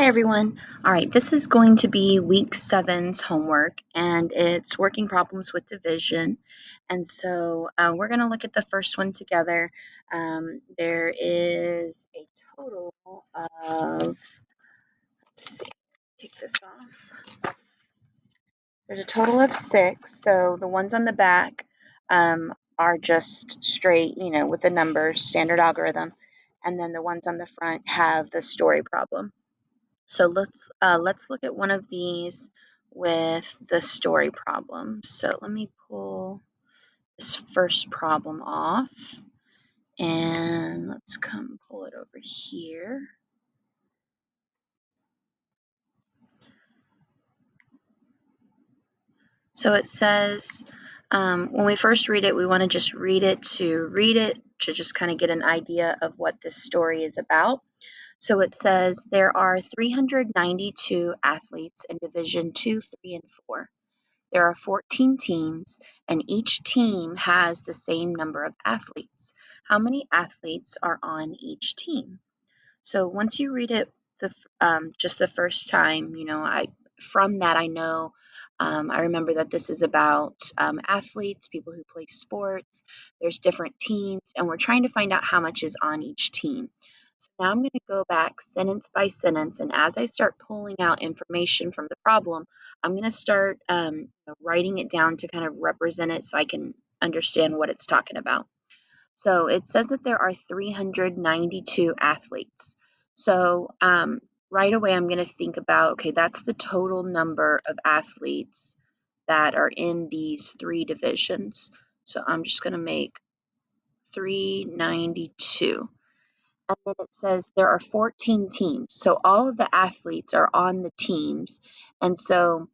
everyone. All right, this is going to be week 7's homework, and it's working problems with division. And so we're going to look at the first one together. There is a total of, let's see, take this off. There's a total of 6, so the ones on the back are just straight, with the numbers, standard algorithm. And then the ones on the front have the story problem. So let's look at one of these with the story problem. So let me pull this first problem off, and let's come pull it over here. So it says, when we first read it, we want to just read it to just kind of get an idea of what this story is about. So it says there are 392 athletes in Division 2, 3, and 4. There are 14 teams, and each team has the same number of athletes. How many athletes are on each team? So once you read it just the first time, from that I know, I remember that this is about athletes, people who play sports. There's different teams, and we're trying to find out how much is on each team. So now I'm going to go back sentence by sentence, and as I start pulling out information from the problem, I'm going to start writing it down to kind of represent it so I can understand what it's talking about. So it says that there are 392 athletes. So right away, I'm going to think about, okay, that's the total number of athletes that are in these 3 divisions. So I'm just going to make 392. And then it says there are 14 teams. So all of the athletes are on the teams. And so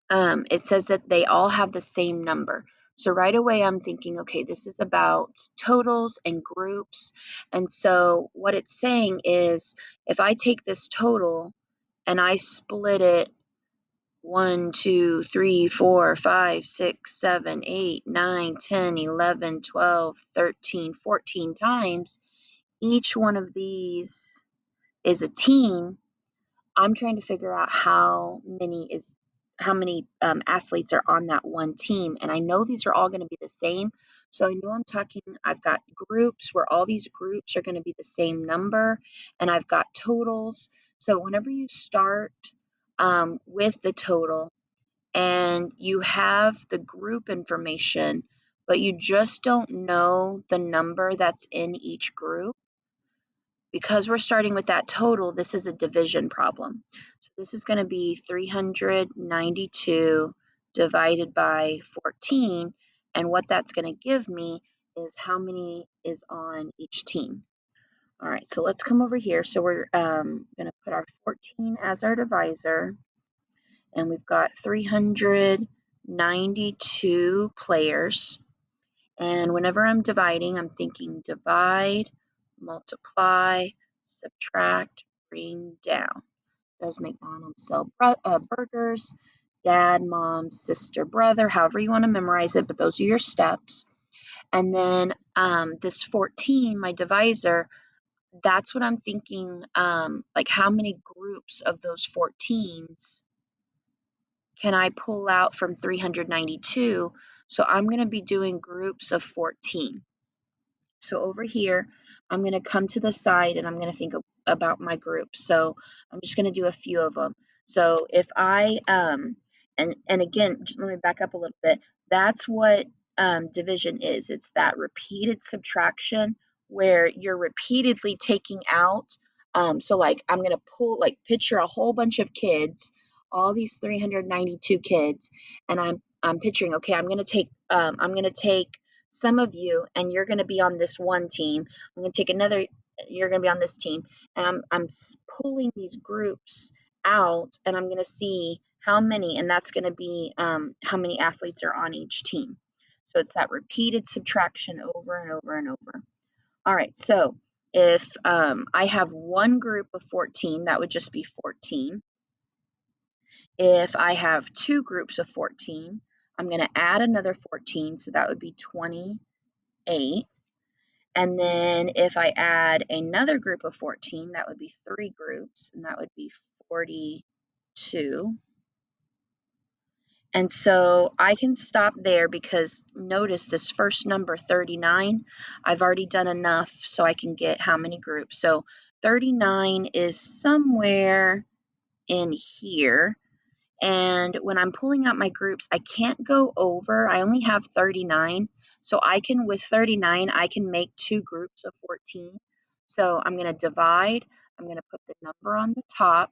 it says that they all have the same number. So right away, I'm thinking, okay, this is about totals and groups. And so what it's saying is if I take this total and I split it 1, 2, 3, 4, 5, 6, 7, 8, 9, 10, 11, 12, 13, 14 times, each one of these is a team. I'm trying to figure out how many athletes are on that one team, and I know these are all going to be the same. So I know I've got groups where all these groups are going to be the same number, and I've got totals. So whenever you start with the total and you have the group information, but you just don't know the number that's in each group, because we're starting with that total, this is a division problem. So this is going to be 392 divided by 14. And what that's going to give me is how many is on each team. All right, so let's come over here. So we're going to put our 14 as our divisor. And we've got 392 players. And whenever I'm dividing, I'm thinking divide, multiply, subtract, bring down. Does McDonald's sell burgers? Dad, mom, sister, brother, however you want to memorize it, but those are your steps. And then this 14, my divisor, that's what I'm thinking, like how many groups of those 14s can I pull out from 392? So I'm going to be doing groups of 14. So over here, I'm going to come to the side and I'm going to think about my groups. So I'm just going to do a few of them. So if I, and again, let me back up a little bit. That's what division is. It's that repeated subtraction where you're repeatedly taking out. So like I'm going to picture a whole bunch of kids, all these 392 kids, and I'm picturing, okay, I'm going to take some of you and you're going to be on this one team. I'm going to take another, you're going to be on this team, and I'm pulling these groups out, and I'm going to see how many, and that's going to be how many athletes are on each team. So it's that repeated subtraction over and over and over. All right, so if I have one group of 14, that would just be 14. If I have two groups of 14, I'm going to add another 14, so that would be 28. And then if I add another group of 14, that would be 3 groups, and that would be 42. And so I can stop there because notice this first number, 39, I've already done enough so I can get how many groups. So 39 is somewhere in here. And when I'm pulling out my groups, I can't go over. I only have 39. So I can, with 39, I can make 2 groups of 14. So I'm going to divide. I'm going to put the number on the top,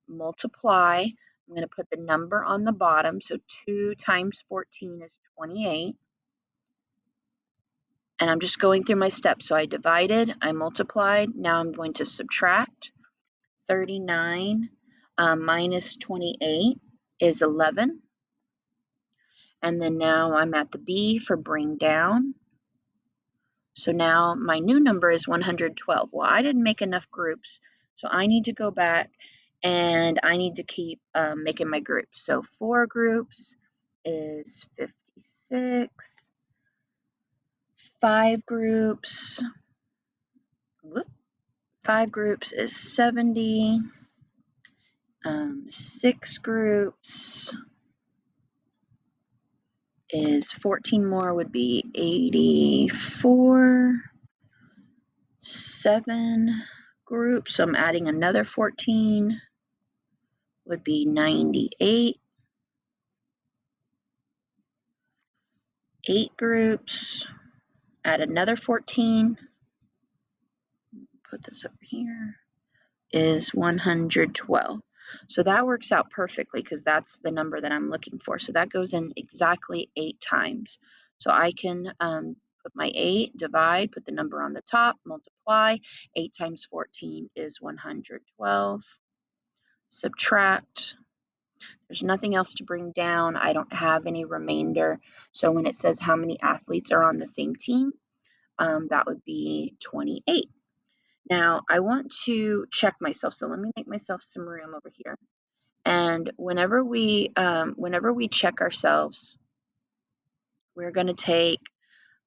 multiply. I'm going to put the number on the bottom. So 2 times 14 is 28. And I'm just going through my steps. So I divided, I multiplied. Now I'm going to subtract. 39 minus 28 is 11. And then now I'm at the B for bring down. So now my new number is 112. Well, I didn't make enough groups, so I need to go back and I need to keep making my groups. So 4 groups is 56. 5 groups, 5 groups is 70. 6 groups is 14 more would be 84. 7 groups, so I'm adding another 14, would be 98. 8 groups, add another 14, put this over here, is 112. So that works out perfectly because that's the number that I'm looking for. So that goes in exactly 8 times. So I can put my 8, divide, put the number on the top, multiply. 8 times 14 is 112. Subtract. There's nothing else to bring down. I don't have any remainder. So when it says how many athletes are on the same team, that would be 28. Now I want to check myself. So let me make myself some room over here. And whenever we check ourselves, we're going to take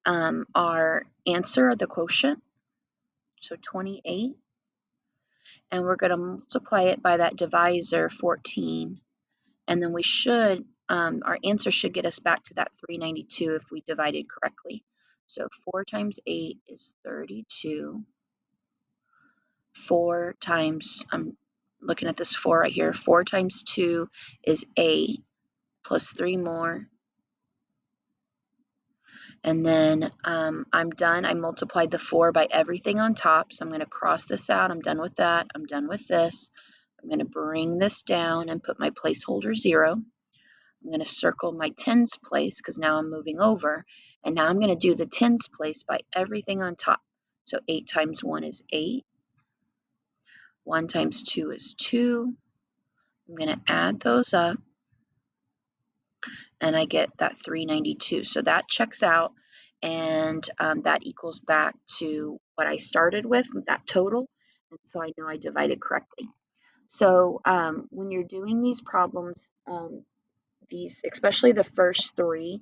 our answer, the quotient, so 28, and we're going to multiply it by that divisor, 14. And then we should, our answer should get us back to that 392 if we divided correctly. So 4 times 8 is 32. 4 times, I'm looking at this 4 right here, 4 times 2 is 8, plus 3 more. And then I'm done. I multiplied the 4 by everything on top. So I'm going to cross this out. I'm done with that. I'm done with this. I'm going to bring this down and put my placeholder 0. I'm going to circle my tens place because now I'm moving over. And now I'm going to do the tens place by everything on top. So 8 times 1 is 8. 1 times 2 is 2. I'm going to add those up. And I get that 392. So that checks out. And that equals back to what I started with, that total. And so I know I divided correctly. So when you're doing these problems, especially the first 3,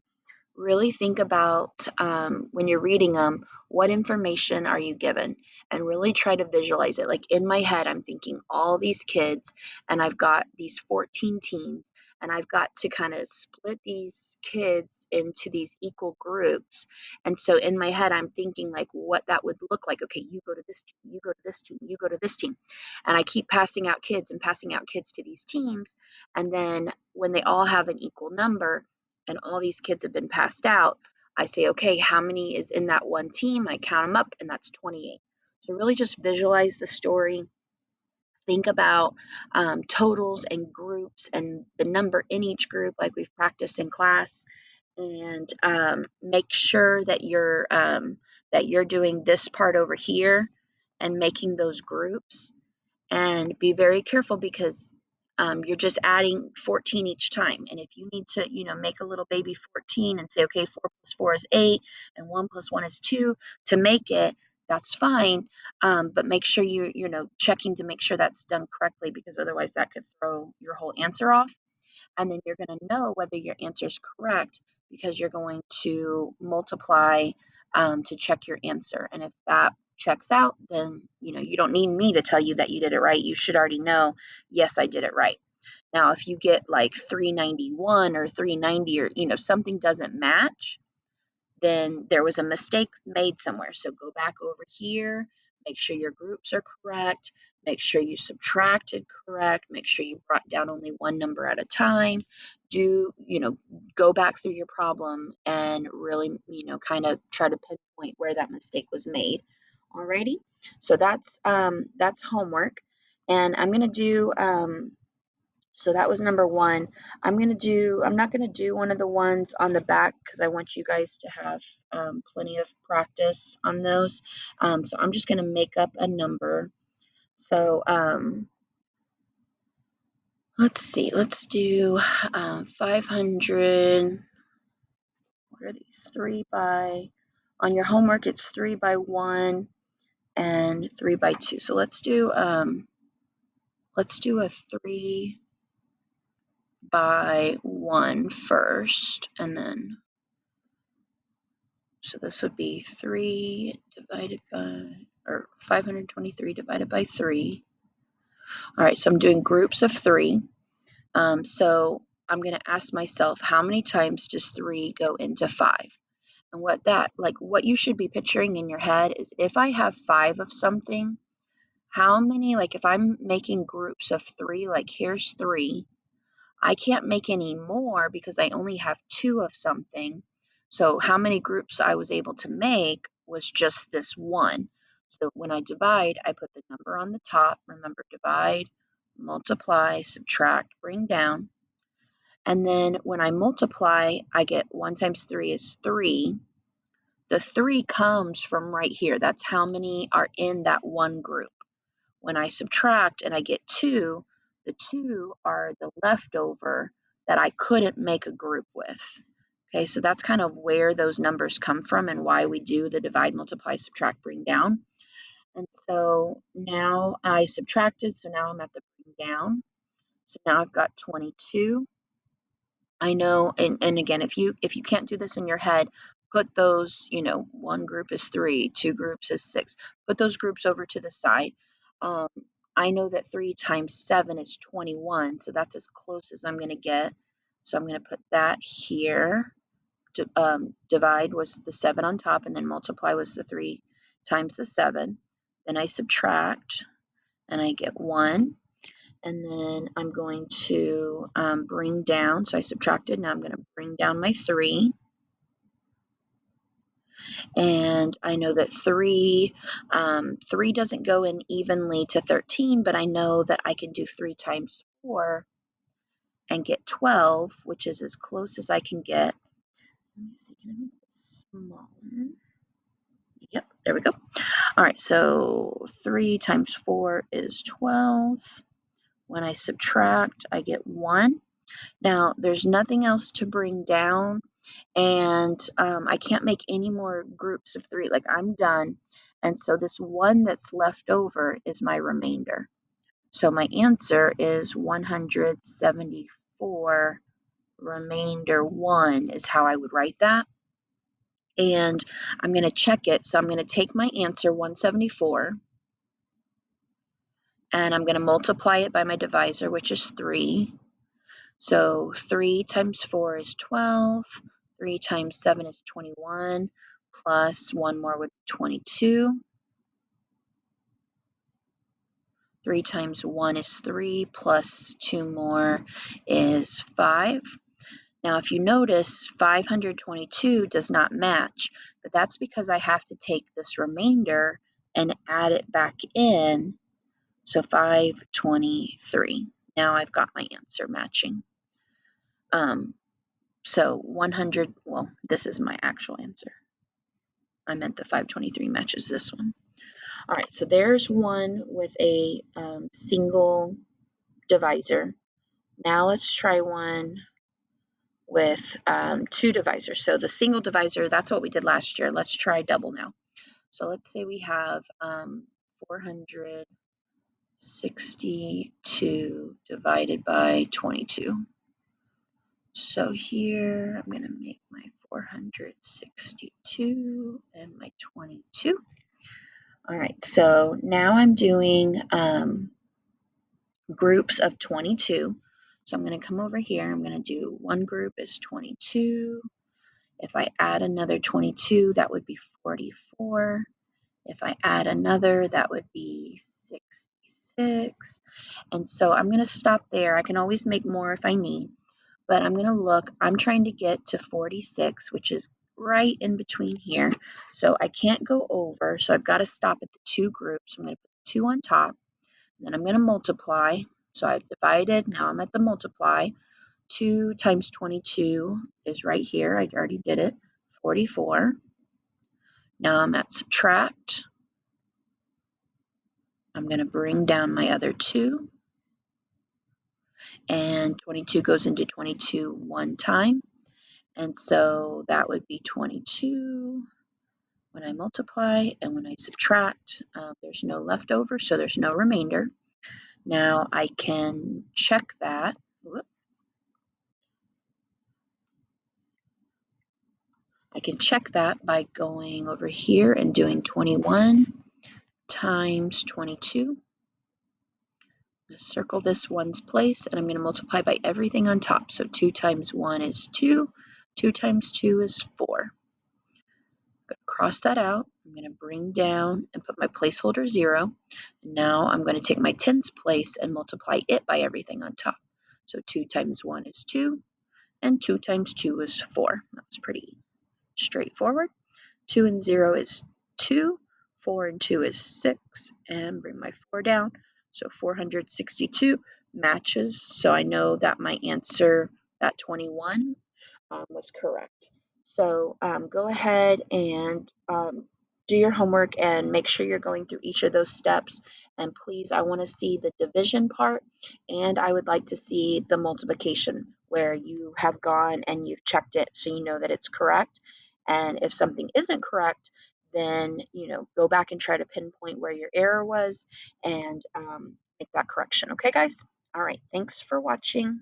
really think about when you're reading them, what information are you given? And really try to visualize it. Like in my head, I'm thinking all these kids, and I've got these 14 teams, and I've got to kind of split these kids into these equal groups. And so in my head, I'm thinking like what that would look like. Okay, you go to this team, you go to this team, you go to this team. And I keep passing out kids and passing out kids to these teams. And then when they all have an equal number, and all these kids have been passed out, I say, okay, how many is in that one team? I count them up, and that's 28. So really just visualize the story. Think about totals and groups and the number in each group like we've practiced in class, and make sure that you're doing this part over here and making those groups. And be very careful because you're just adding 14 each time. And if you need to, make a little baby 14 and say, okay, 4 plus 4 is 8 and 1 plus 1 is 2 to make it, that's fine. But make sure you're checking to make sure that's done correctly, because otherwise that could throw your whole answer off. And then you're going to know whether your answer is correct because you're going to multiply to check your answer. And if that checks out, then you don't need me to tell you that you did it right. You should already know, yes, I did it right. Now, if you get like 391 or 390 or something doesn't match, then there was a mistake made somewhere. So go back over here, make sure your groups are correct, make sure you subtracted correct, make sure you brought down only one number at a time. Go back through your problem and really, kind of try to pinpoint where that mistake was made. Alrighty, so that's homework, and I'm gonna do so that was number one. I'm not gonna do one of the ones on the back because I want you guys to have plenty of practice on those. So I'm just gonna make up a number. So let's see, let's do 500. What are these? On your homework, it's 3 by 1 and 3 by 2. So let's do a 3 by 1 first, and then so this would be 3 divided by, or 523 divided by 3. All right, so I'm doing groups of 3. So I'm going to ask myself, how many times does 3 go into 5? And what you should be picturing in your head is, if I have 5 of something, how many, like if I'm making groups of 3, like here's 3, I can't make any more because I only have 2 of something. So how many groups I was able to make was just this one. So when I divide, I put the number on the top. Remember, divide, multiply, subtract, bring down. And then when I multiply, I get 1 times 3 is 3. The 3 comes from right here. That's how many are in that one group. When I subtract and I get 2, the 2 are the leftover that I couldn't make a group with. Okay, so that's kind of where those numbers come from and why we do the divide, multiply, subtract, bring down. And so now I subtracted, so now I'm at the bring down. So now I've got 22. I know, and again, if you can't do this in your head, put those, one group is 3, 2 groups is 6. Put those groups over to the side. Um, I know that 3 times 7 is 21, so that's as close as I'm going to get. So I'm going to put that here. Divide was the 7 on top, and then multiply was the 3 times the 7. Then I subtract, and I get 1. And then I'm going to bring down. So I subtracted. Now I'm going to bring down my 3. And I know that 3 doesn't go in evenly to 13, but I know that I can do 3 times 4 and get 12, which is as close as I can get. Let me see, can I make this smaller? Yep, there we go. All right, so 3 times 4 is 12. When I subtract, I get 1. Now, there's nothing else to bring down, and I can't make any more groups of 3. Like, I'm done. And so this 1 that's left over is my remainder. So my answer is 174. Remainder 1 is how I would write that. And I'm going to check it. So I'm going to take my answer, 174, and I'm going to multiply it by my divisor, which is 3. So 3 times 4 is 12. 3 times 7 is 21. Plus 1 more would be 22. 3 times 1 is 3. Plus 2 more is 5. Now, if you notice, 522 does not match, but that's because I have to take this remainder and add it back in. So 523. Now I've got my answer matching. So 100, well, this is my actual answer. I meant the 523 matches this one. All right, so there's one with a single divisor. Now let's try one with 2 divisors. So the single divisor, that's what we did last year. Let's try double now. So let's say we have 462 divided by 22. So here I'm going to make my 462 and my 22. All right, so now I'm doing groups of 22. So I'm going to come over here. I'm going to do one group is 22. If I add another 22, that would be 44. If I add another, that would be 66. And so I'm going to stop there. I can always make more if I need, but I'm going to look. I'm trying to get to 46, which is right in between here. So I can't go over. So I've got to stop at the two groups. I'm going to put 2 on top. Then I'm going to multiply. So I've divided. Now I'm at the multiply. 2 times 22 is right here. I already did it. 44. Now I'm at subtract. I'm going to bring down my other 2. And 22 goes into 22 one time. And so that would be 22 when I multiply, and when I subtract, there's no leftover, so there's no remainder. Now I can check that. I can check that by going over here and doing 21 times 22. I'm going to circle this one's place, and I'm going to multiply by everything on top. So 2 times 1 is 2. 2 times 2 is 4. I'm going to cross that out. I'm going to bring down and put my placeholder 0. And now I'm going to take my tens place and multiply it by everything on top. So 2 times 1 is 2, and 2 times 2 is 4. That's pretty straightforward. 2 and 0 is 2. 4 and 2 is 6. And bring my 4 down. So 462 matches. So I know that my answer, that 21, was correct. So go ahead and do your homework and make sure you're going through each of those steps. And please, I want to see the division part, and I would like to see the multiplication where you have gone and you've checked it so you know that it's correct. And if something isn't correct, then go back and try to pinpoint where your error was and make that correction. Okay, guys? All right, thanks for watching.